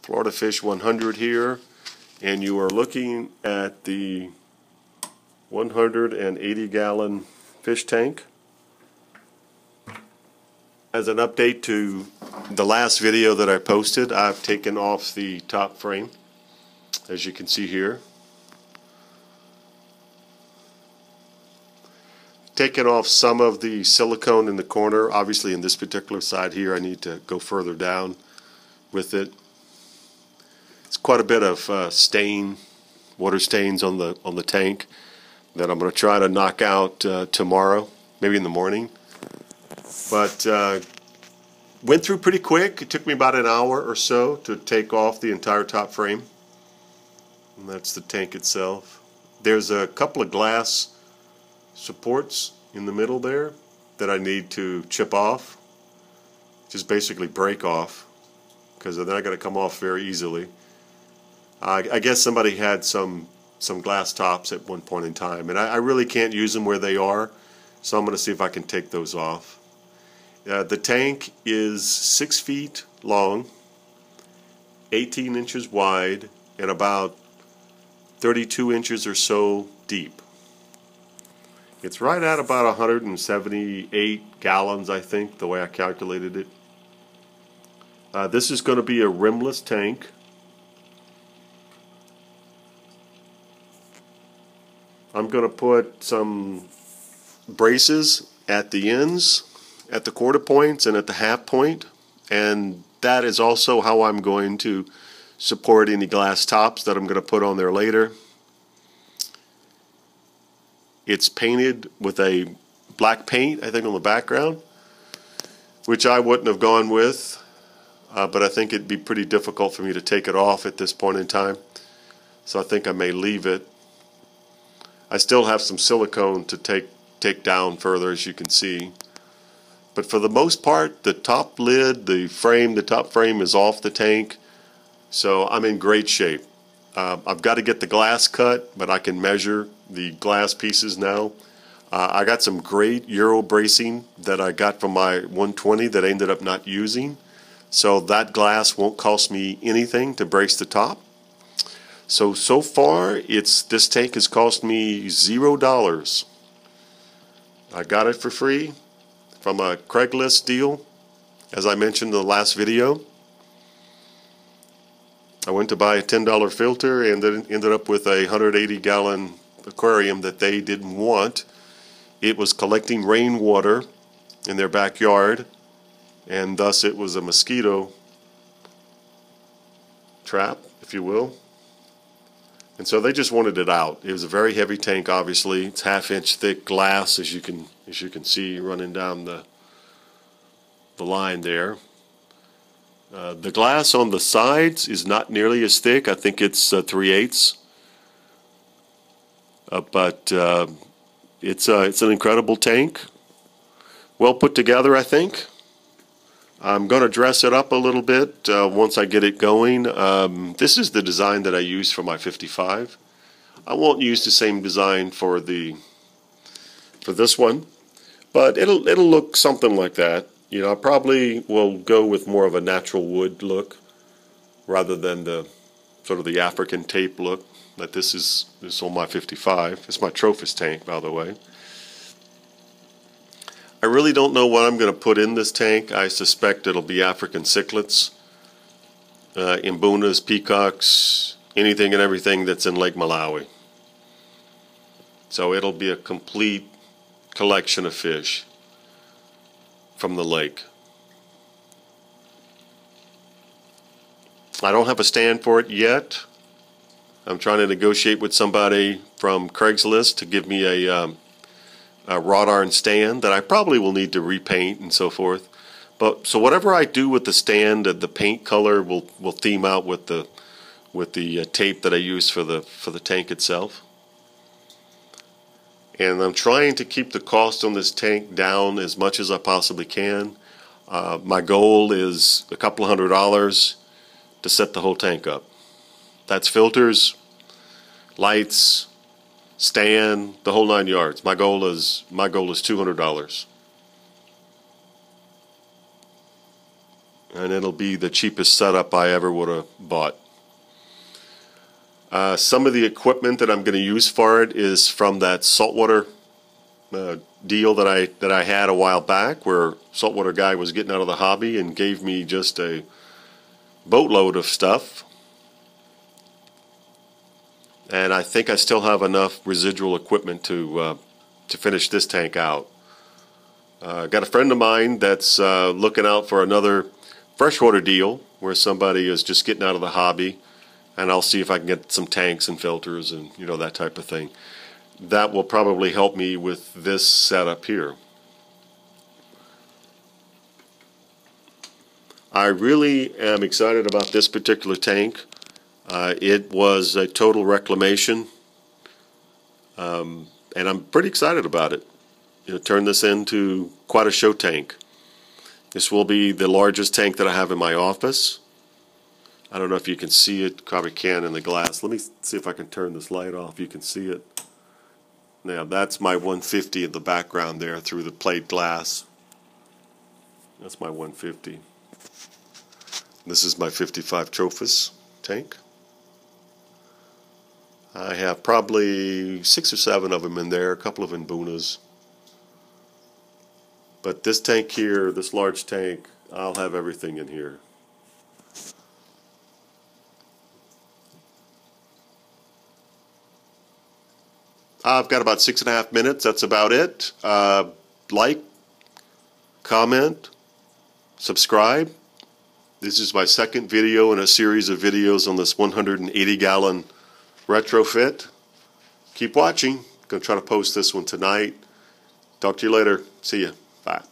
Florida Fish 100 here, and you are looking at the 180-gallon fish tank. As an update to the last video that I posted, I've taken off the top frame, as you can see here. Taken off some of the silicone in the corner. Obviously in this particular side here I need to go further down with it. It's quite a bit of stain, water stains on the tank that I'm going to try to knock out tomorrow, maybe in the morning. But went through pretty quick. It took me about an hour or so to take off the entire top frame. And that's the tank itself. There's a couple of glass supports in the middle there that I need to chip off, just basically break off, because they're not going to come off very easily. I guess somebody had some glass tops at one point in time, and I really can't use them where they are, so I'm going to see if I can take those off. The tank is 6 feet long, 18 inches wide, and about 32 inches or so deep. It's right at about 178 gallons, I think, the way I calculated it. This is going to be a rimless tank. I'm going to put some braces at the ends, at the quarter points and at the half point, and that is also how I'm going to support any glass tops that I'm going to put on there later. It's painted with a black paint, I think, on the background, which I wouldn't have gone with, but I think it'd be pretty difficult for me to take it off at this point in time, so I think I may leave it. I still have some silicone to take down further, as you can see. But for the most part, the top lid, the top frame is off the tank, so I'm in great shape. I've got to get the glass cut, but I can measure the glass pieces now. I got some great Euro bracing that I got from my 120 that I ended up not using, so that glass won't cost me anything to brace the top. So far, this tank has cost me $0. I got it for free from a Craigslist deal, as I mentioned in the last video. I went to buy a $10 filter and then ended up with a 180-gallon aquarium that they didn't want. It was collecting rainwater in their backyard, and thus it was a mosquito trap, if you will. And so they just wanted it out. It was a very heavy tank, obviously. It's half-inch thick glass, as you can see running down the line there. The glass on the sides is not nearly as thick. I think it's 3/8. But it's an incredible tank. Well put together, I think. I'm going to dress it up a little bit once I get it going. This is the design that I use for my 55. I won't use the same design for this one, but it'll look something like that. You know, I probably will go with more of a natural wood look rather than the sort of the African tape look that this is on my 55. It's my Trophes tank, by the way. I really don't know what I'm going to put in this tank. I suspect it'll be African cichlids, imbunas, peacocks, anything and everything that's in Lake Malawi. So it'll be a complete collection of fish from the lake. I don't have a stand for it yet. I'm trying to negotiate with somebody from Craigslist to give me a wrought iron stand that I probably will need to repaint and so forth. But so whatever I do with the stand, the paint color will theme out with the tape that I use for the tank itself. And I'm trying to keep the cost on this tank down as much as I possibly can. My goal is a couple of $100 to set the whole tank up. That's filters, lights, stand, the whole 9 yards. My goal is $200. and it'll be the cheapest setup I ever would have bought. Some of the equipment that I'm going to use for it is from that saltwater deal that I had a while back, where saltwater guy was getting out of the hobby and gave me just a boatload of stuff. And I think I still have enough residual equipment to finish this tank out. Got a friend of mine that's looking out for another freshwater deal where somebody is just getting out of the hobby, and I'll see if I can get some tanks and filters and that type of thing. That will probably help me with this setup here. I really am excited about this particular tank. It was a total reclamation, and I'm pretty excited about it. Turn this into quite a show tank. This will be the largest tank that I have in my office. I don't know if you can see it. Probably can in the glass. Let me see if I can turn this light off. You can see it. Now that's my 150 in the background there through the plate glass. That's my 150. This is my 55 Trophes tank. I have probably 6 or 7 of them in there, a couple of Mbunas. But this tank here, this large tank, I'll have everything in here. I've got about 6.5 minutes. That's about it. Like, comment, subscribe. This is my second video in a series of videos on this 180-gallon retrofit. Keep watching. Going to try to post this one tonight. Talk to you later. See ya. Bye.